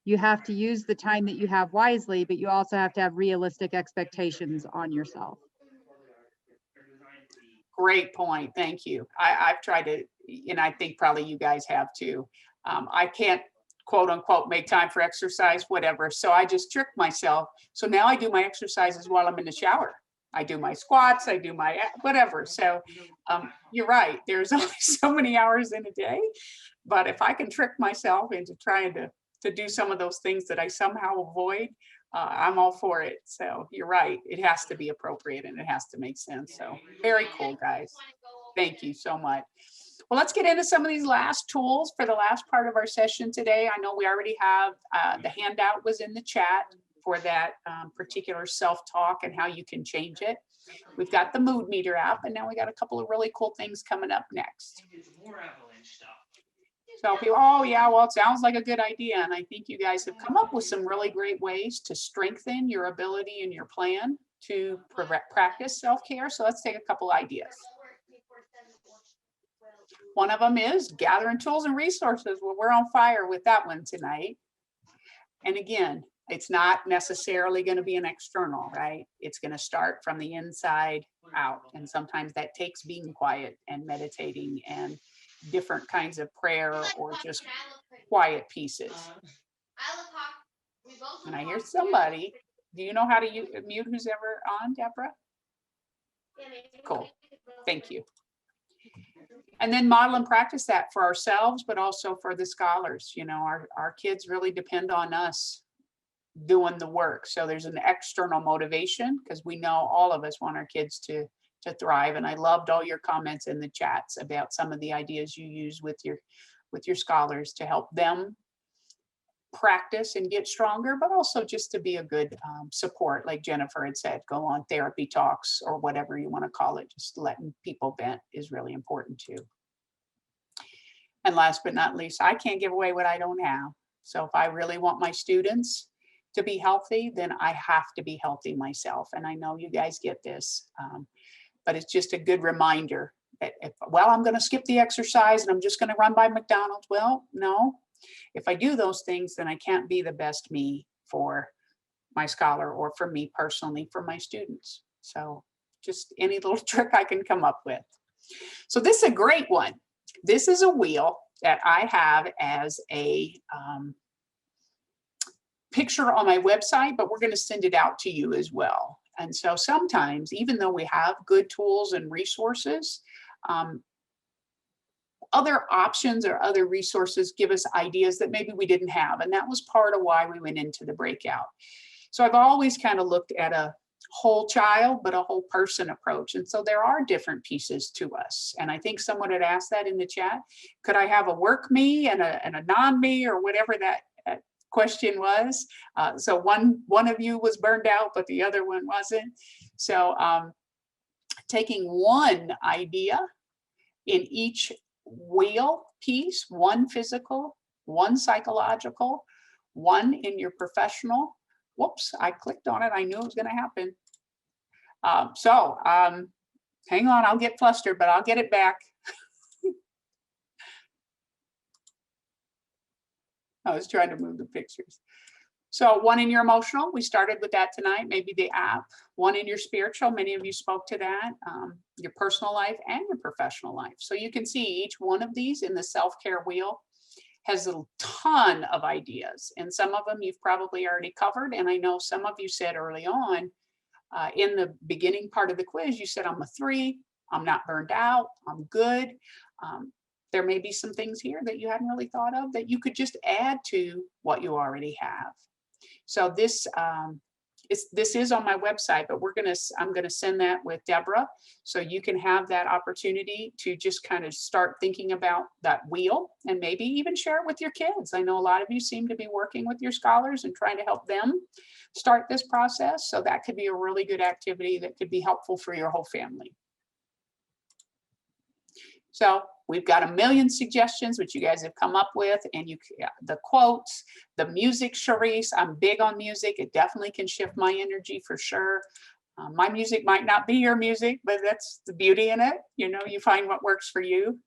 you have to use the time that you have wisely, but you also have to have realistic expectations on yourself. Great point. Thank you. I've tried to, and I think probably you guys have too. I can't quote unquote make time for exercise, whatever. So I just trick myself. So now I do my exercises while I'm in the shower. I do my squats, I do my whatever. So you're right. There's only so many hours in a day. But if I can trick myself into trying to do some of those things that I somehow avoid, I'm all for it. So you're right. It has to be appropriate and it has to make sense. So very cool, guys. Thank you so much. Well, let's get into some of these last tools for the last part of our session today. I know we already have the handout was in the chat for that particular self-talk and how you can change it. We've got the mood meter app, and now we got a couple of really cool things coming up next. So people, oh yeah, well, it sounds like a good idea. And I think you guys have come up with some really great ways to strengthen your ability and your plan to practice self-care. So let's take a couple ideas. One of them is gathering tools and resources. Well, we're on fire with that one tonight. And again, it's not necessarily going to be an external, right? It's going to start from the inside out. And sometimes that takes being quiet and meditating and different kinds of prayer or just quiet pieces. And I hear somebody, do you know how to mute who's ever on, Deborah? Cool, thank you. And then model and practice that for ourselves, but also for the scholars. You know, our kids really depend on us doing the work. So there's an external motivation because we know all of us want our kids to thrive. And I loved all your comments in the chats about some of the ideas you use with your scholars to help them practice and get stronger, but also just to be a good support. Like Jennifer had said, go on therapy talks or whatever you want to call it. Just letting people vent is really important too. And last but not least, I can't give away what I don't have. So if I really want my students to be healthy, then I have to be healthy myself. And I know you guys get this, but it's just a good reminder that I'm going to skip the exercise and I'm just going to run by McDonald's. Well, no, if I do those things, then I can't be the best me for my scholar or for me personally, for my students. So just any little trick I can come up with. So this is a great one. This is a wheel that I have as a picture on my website, but we're going to send it out to you as well. And so sometimes, even though we have good tools and resources, other options or other resources give us ideas that maybe we didn't have. And that was part of why we went into the breakout. So I've always kind of looked at a whole child, but a whole person approach. And so there are different pieces to us. And I think someone had asked that in the chat. Could I have a work me and a non-me, or whatever that question was? So one of you was burned out, but the other one wasn't. So taking one idea in each wheel piece, one physical, one psychological, one in your professional. Whoops, I clicked on it. I knew it was going to happen. Hang on, I'll get flustered, but I'll get it back. I was trying to move the pictures. So one in your emotional, we started with that tonight, maybe the app. One in your spiritual, many of you spoke to that, your personal life and your professional life. So you can see each one of these in the self-care wheel has a ton of ideas, and some of them you've probably already covered. And I know some of you said early on in the beginning part of the quiz, you said, I'm a 3, I'm not burned out, I'm good. There may be some things here that you hadn't really thought of that you could just add to what you already have. So this is on my website, but I'm gonna send that with Deborah, so you can have that opportunity to just kind of start thinking about that wheel, and maybe even share it with your kids. I know a lot of you seem to be working with your scholars and trying to help them start this process. So that could be a really good activity that could be helpful for your whole family. So we've got a million suggestions which you guys have come up with, and the quotes, the music, Charisse. I'm big on music. It definitely can shift my energy for sure. My music might not be your music, but that's the beauty in it. You know, you find what works for you.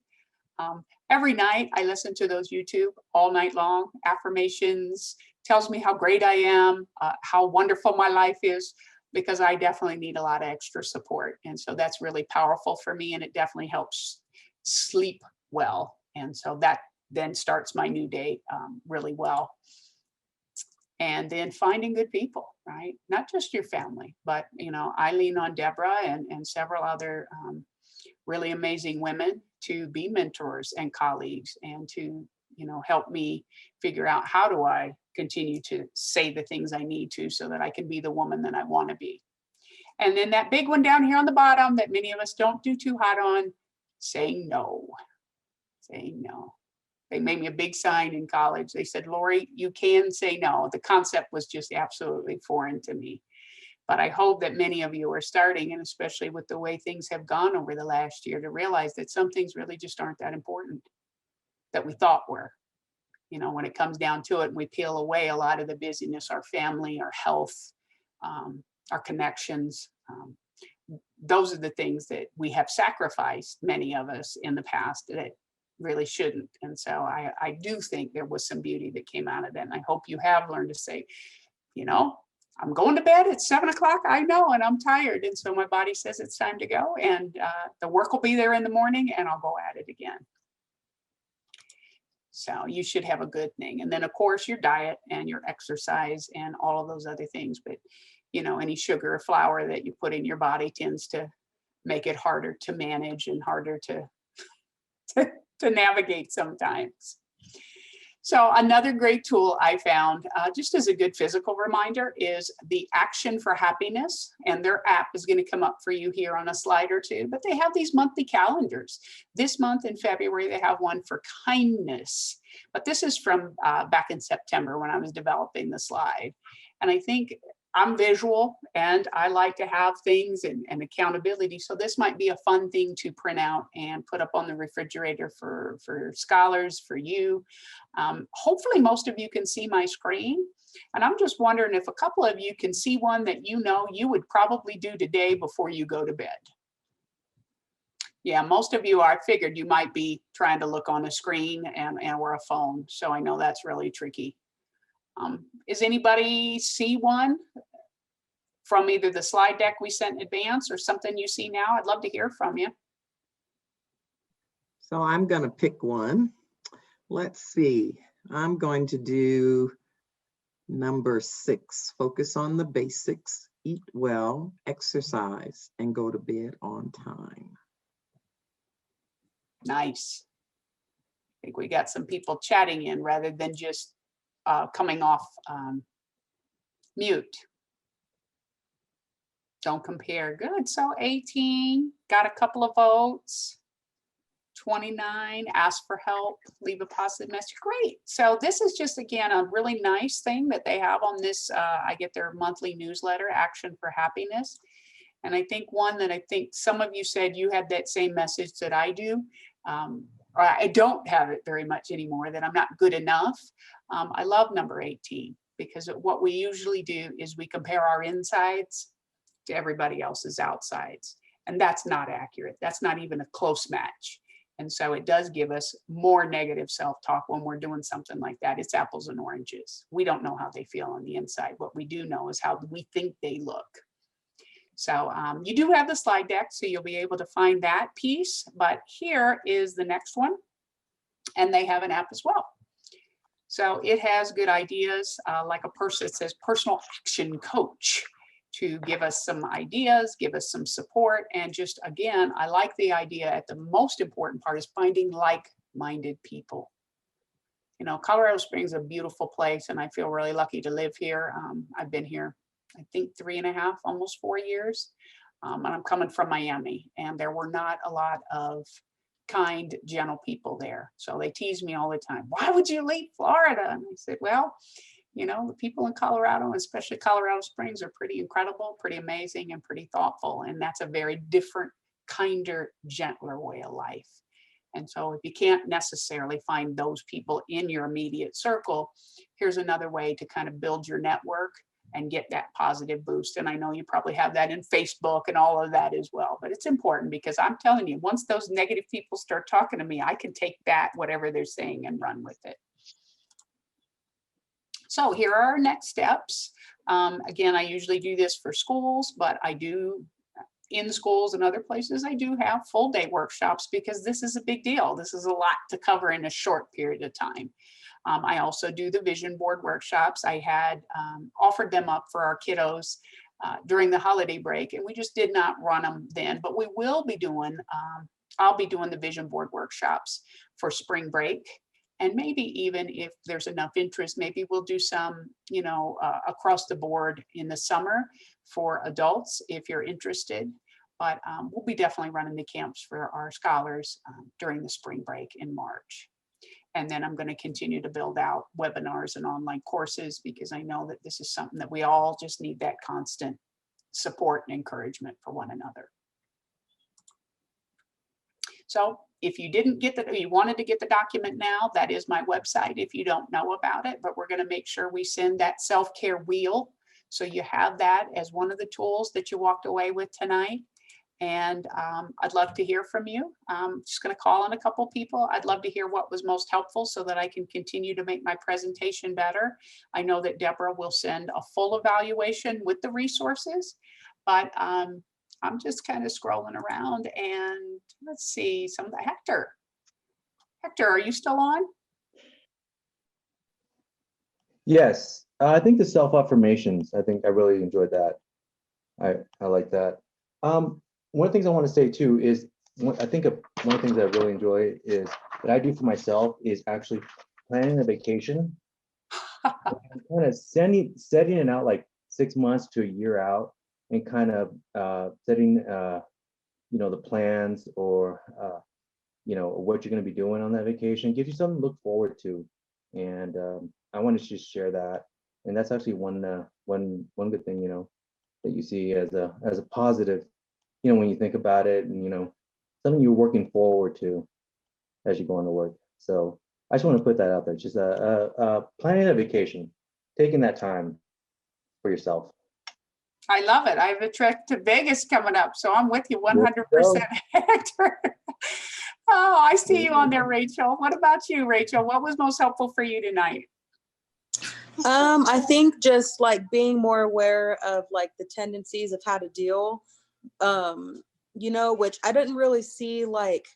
Every night I listen to those YouTube all night long. Affirmations, tells me how great I am, how wonderful my life is, because I definitely need a lot of extra support. And so that's really powerful for me, and it definitely helps sleep well. And so that then starts my new day really well. And then finding good people, right? Not just your family, but, you know, I lean on Deborah and several other really amazing women to be mentors and colleagues, and to, you know, help me figure out how do I continue to say the things I need to, so that I can be the woman that I want to be. And then that big one down here on the bottom that many of us don't do too hot on, saying no. Saying no. They made me a big sign in college. They said, Lori, you can say no. The concept was just absolutely foreign to me. But I hope that many of you are starting, and especially with the way things have gone over the last year, to realize that some things really just aren't that important that we thought were. You know, when it comes down to it, and we peel away a lot of the busyness, our family, our health, our connections, those are the things that we have sacrificed, many of us in the past, that really shouldn't. And so I do think there was some beauty that came out of that. And I hope you have learned to say, you know, I'm going to bed at 7 o'clock, I know, and I'm tired. And so my body says it's time to go, and the work will be there in the morning, and I'll go at it again. So you should have a good thing. And then of course your diet and your exercise and all of those other things. But you know, any sugar or flour that you put in your body tends to make it harder to manage and harder to navigate sometimes. So another great tool I found, just as a good physical reminder, is the Action for Happiness. And their app is going to come up for you here on a slide or two. But they have these monthly calendars. This month in February, they have one for kindness. But this is from back in September when I was developing the slide. And I think I'm visual, and I like to have things and accountability. So this might be a fun thing to print out and put up on the refrigerator for scholars, for you. Hopefully most of you can see my screen. And I'm just wondering if a couple of you can see one that you know you would probably do today before you go to bed. Yeah, most of you, I figured you might be trying to look on a screen and or a phone. So I know that's really tricky. Is anybody see one from either the slide deck we sent in advance or something you see now? I'd love to hear from you. So I'm going to pick one. Let's see. I'm going to do number 6. Focus on the basics, eat well, exercise, and go to bed on time. Nice. think we got some people chatting in rather than just coming off mute. Don't compare. Good. So 18 got a couple of votes. 29 ask for help, leave a positive message. Great. So this is just, again, a really nice thing that they have on this. I get their monthly newsletter, Action for Happiness. And I think one that I think some of you said you had that same message that I do. Or I don't have it very much anymore, that I'm not good enough. I love number 18 because what we usually do is we compare our insides to everybody else's outsides. And that's not accurate. That's not even a close match. And so it does give us more negative self-talk when we're doing something like that. It's apples and oranges. We don't know how they feel on the inside. What we do know is how we think they look. So you do have the slide deck, so you'll be able to find that piece. But here is the next one. And they have an app as well. So it has good ideas, like a person, it says personal action coach, to give us some ideas, give us some support. And just, again, I like the idea at the most important part is finding like-minded people. You know, Colorado Springs is a beautiful place and I feel really lucky to live here. I've been here, I think 3.5, almost 4 years. And I'm coming from Miami and there were not a lot of kind, gentle people there. So they tease me all the time. Why would you leave Florida? And I said, well, you know, the people in Colorado, especially Colorado Springs, are pretty incredible, pretty amazing, and pretty thoughtful. And that's a very different, kinder, gentler way of life. And so if you can't necessarily find those people in your immediate circle, here's another way to kind of build your network and get that positive boost. And I know you probably have that in Facebook and all of that as well, but it's important because I'm telling you, once those negative people start talking to me, I can take that, whatever they're saying, and run with it. So here are our next steps. Again, I usually do this for schools, but I do in schools and other places, I do have full day workshops because this is a big deal. This is a lot to cover in a short period of time. I also do the vision board workshops. I had offered them up for our kiddos during the holiday break, and we just did not run them then, but we will be doing, I'll be doing the vision board workshops for spring break. And maybe even if there's enough interest, maybe we'll do some, you know, across the board in the summer for adults if you're interested. But we'll be definitely running the camps for our scholars during the spring break in March. And then I'm going to continue to build out webinars and online courses because I know that this is something that we all just need, that constant support and encouragement for one another. So if you didn't get the, you wanted to get the document now, that is my website if you don't know about it, but we're going to make sure we send that self-care wheel. So you have that as one of the tools that you walked away with tonight. And I'd love to hear from you. I'm just going to call on a couple people. I'd love to hear what was most helpful so that I can continue to make my presentation better. I know that Deborah will send a full evaluation with the resources, but I'm just kind of scrolling around and let's see, some of the Hector, are you still on? Yes, I think the self-affirmations, I think I really enjoyed that. I like that. One of the things I want to say too is, I think one of the things that I really enjoy is that I do for myself is actually planning a vacation. Kind of setting it out like 6 months to a year out and kind of setting, you know, the plans or, you know, what you're going to be doing on that vacation. Gives you something to look forward to. And I want to just share that. And that's actually one good thing, you know, that you see as a positive, you know, when you think about it, and, you know, something you're working forward to as you go on to work. So I just want to put that out there. Just planning a vacation, taking that time for yourself. I love it. I have a trip to Vegas coming up, so I'm with you 100%, Hector. Oh, I see you on there, Rachel. What about you, Rachel? What was most helpful for you tonight? I think just like being more aware of like the tendencies of how to deal, you know, which I didn't really see, like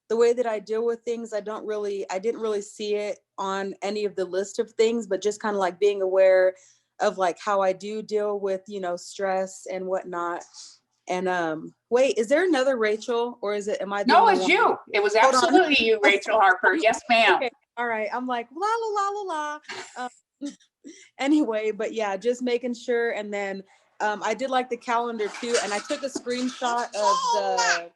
the way that I deal with things. I didn't really see it on any of the list of things, but just kind of like being aware of like how I do deal with, you know, stress and whatnot. And wait, is there another Rachel, or is it, am I the No, only it's one? you. It was Hold on. absolutely you, Rachel Harper. Yes, ma'am. Okay, all right. I'm like, la la la la la. Anyway, but yeah, just making sure. And then I did like the calendar too, and I took a screenshot of the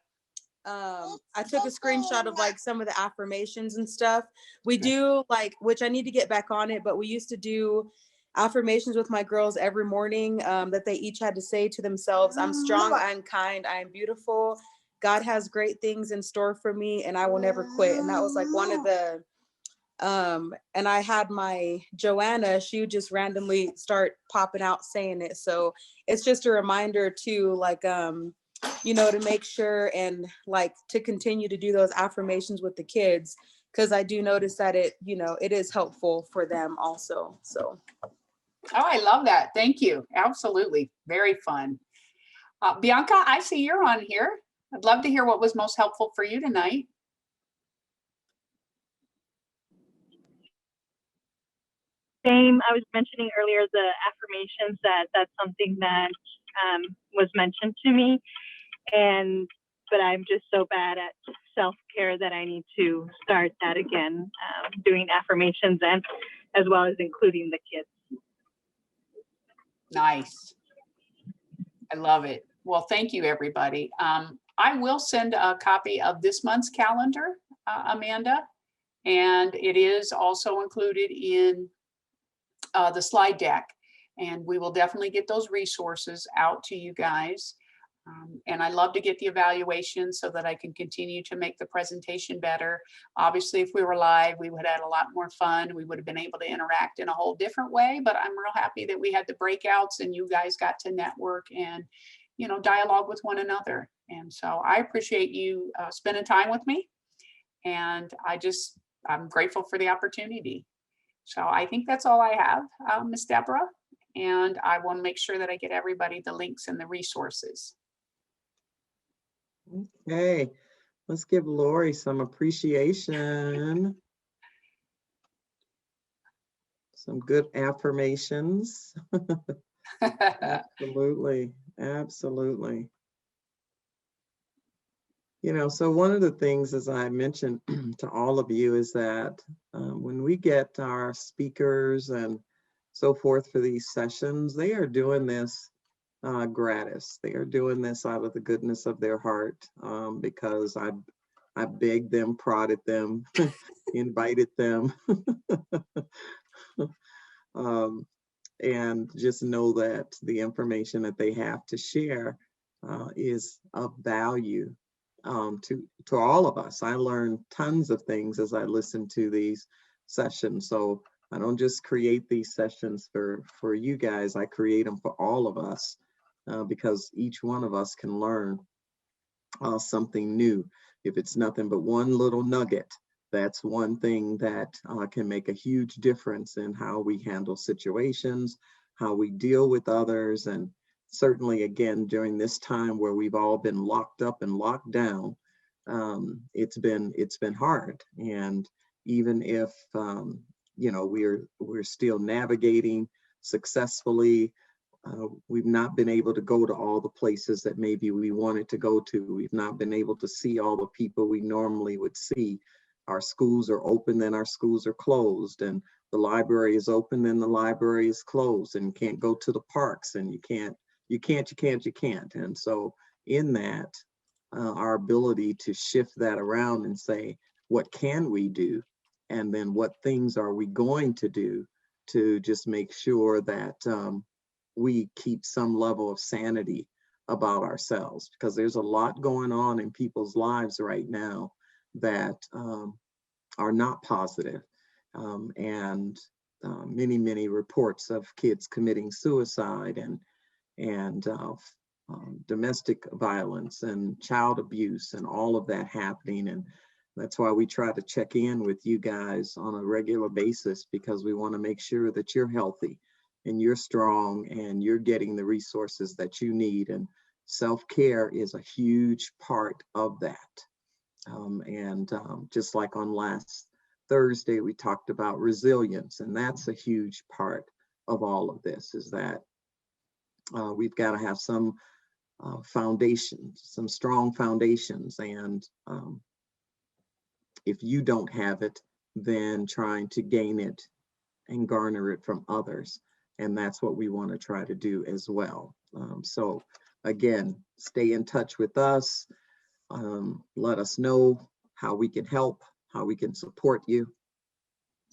I took a screenshot of like some of the affirmations and stuff. We do like, which I need to get back on it, but we used to do affirmations with my girls every morning that they each had to say to themselves. I'm strong, I'm kind, I am beautiful. God has great things in store for me and I will never quit. And that was like one of the and I had my Joanna, she would just randomly start popping out saying it. So it's just a reminder to like you know, to make sure and like to continue to do those affirmations with the kids, because I do notice that it, you know, it is helpful for them also. So Oh, I love that. Thank you. Absolutely. Very fun. Bianca, I see you're on here. I'd love to hear what was most helpful for you tonight. Same, I was mentioning earlier the affirmations, that's something that was mentioned to me, but I'm just so bad at self-care that I need to start that again, doing affirmations and as well as including the kids. Nice. I love it. Well, thank you, everybody. I will send a copy of this month's calendar, Amanda, and it is also included in the slide deck. And we will definitely get those resources out to you guys. And I love to get the evaluation so that I can continue to make the presentation better. Obviously, if we were live, we would have had a lot more fun. We would have been able to interact in a whole different way, but I'm real happy that we had the breakouts and you guys got to network and, you know, dialogue with one another. And so I appreciate you spending time with me. And I'm grateful for the opportunity. So I think that's all I have, Ms. Deborah. And I want to make sure that I get everybody the links and the resources. Okay, let's give Lori some appreciation. Some good affirmations. Absolutely, absolutely. You know, so one of the things, as I mentioned to all of you, is that when we get our speakers and so forth for these sessions, they are doing this gratis. They are doing this out of the goodness of their heart because I begged them, prodded them, invited them. And just know that the information that they have to share is of value to all of us. I learned tons of things as I listened to these sessions. So I don't just create these sessions for you guys, I create them for all of us because each one of us can learn something new. If it's nothing but one little nugget, that's one thing that can make a huge difference in how we handle situations, how we deal with others, and certainly again during this time where we've all been locked up and locked down, it's been hard. And even if you know, we're still navigating successfully, we've not been able to go to all the places that maybe we wanted to go to. We've not been able to see all the people we normally would see. Our schools are open, then our schools are closed, and the library is open, then the library is closed, and you can't go to the parks, and you can't. And so in that, our ability to shift that around and say, what can we do? And then what things are we going to do to just make sure that we keep some level of sanity about ourselves, because there's a lot going on in people's lives right now that are not positive. And many reports of kids committing suicide and domestic violence and child abuse and all of that happening. And that's why we try to check in with you guys on a regular basis, because we want to make sure that you're healthy and you're strong and you're getting the resources that you need. And self-care is a huge part of that. Just like on last Thursday, we talked about resilience, and that's a huge part of all of this, is that we've got to have some foundations, some strong foundations. And if you don't have it, then trying to gain it and garner it from others. And that's what we want to try to do as well. So again, stay in touch with us. Let us know how we can help, how we can support you.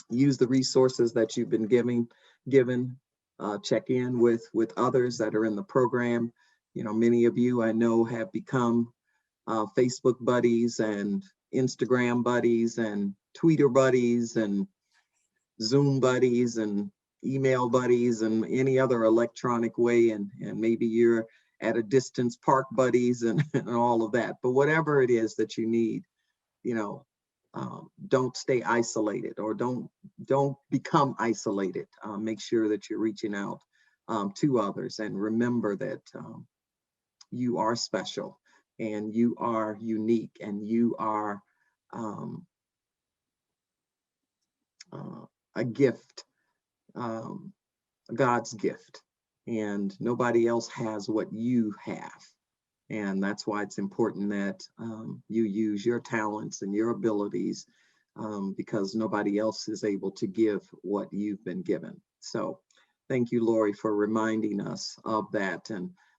Use the resources that you've been given. Check in with others that are in the program. You know, many of you I know have become Facebook buddies and Instagram buddies and Twitter buddies and Zoom buddies and email buddies and any other electronic way. And maybe you're at a distance park buddies and all of that. But whatever it is that you need, you know, don't stay isolated, or don't become isolated. Make sure that you're reaching out to others, and remember that you are special and you are unique and you are a gift, God's gift, and nobody else has what you have. And that's why it's important that you use your talents and your abilities, because nobody else is able to give what you've been given. So thank you, Lori, for reminding us of that. And